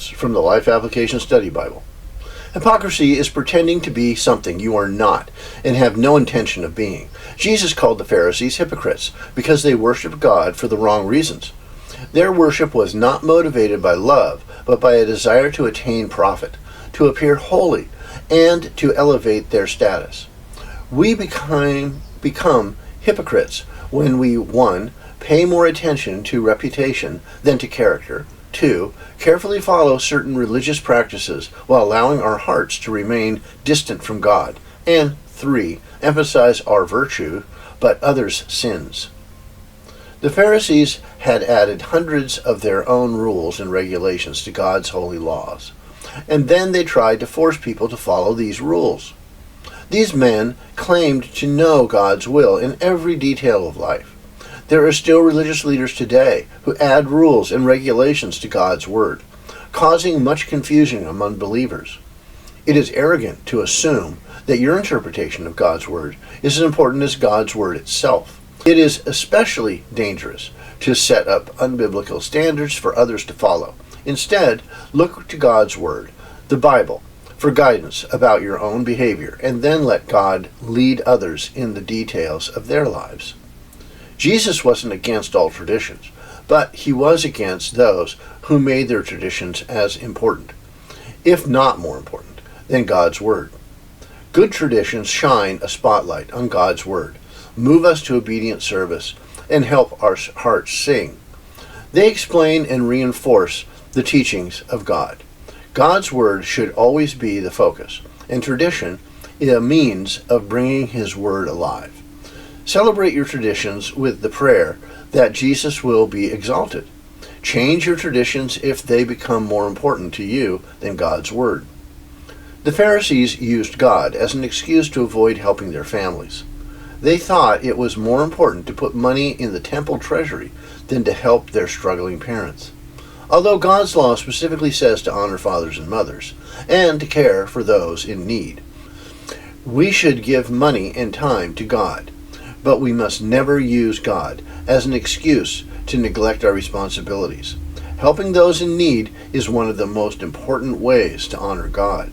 From the Life Application Study Bible. Hypocrisy is pretending to be something you are not and have no intention of being. Jesus called the Pharisees hypocrites because they worshiped God for the wrong reasons. Their worship was not motivated by love, but by a desire to attain profit, to appear holy, and to elevate their status. We become hypocrites when we 1. Pay more attention to reputation than to character, 2. Carefully follow certain religious practices while allowing our hearts to remain distant from God, and 3. Emphasize our virtue but others' sins. The Pharisees had added hundreds of their own rules and regulations to God's holy laws, and then they tried to force people to follow these rules. These men claimed to know God's will in every detail of life. There are still religious leaders today who add rules and regulations to God's Word, causing much confusion among believers. It is arrogant to assume that your interpretation of God's Word is as important as God's Word itself. It is especially dangerous to set up unbiblical standards for others to follow. Instead, look to God's Word, the Bible, for guidance about your own behavior, and then let God lead others in the details of their lives. Jesus wasn't against all traditions, but he was against those who made their traditions as important, if not more important, than God's Word. Good traditions shine a spotlight on God's Word, move us to obedient service, and help our hearts sing. They explain and reinforce the teachings of God. God's Word should always be the focus, and tradition is a means of bringing His Word alive. Celebrate your traditions with the prayer that Jesus will be exalted. Change your traditions if they become more important to you than God's Word. The Pharisees used God as an excuse to avoid helping their families. They thought it was more important to put money in the temple treasury than to help their struggling parents. Although God's law specifically says to honor fathers and mothers, and to care for those in need, we should give money and time to God. But we must never use God as an excuse to neglect our responsibilities. Helping those in need is one of the most important ways to honor God.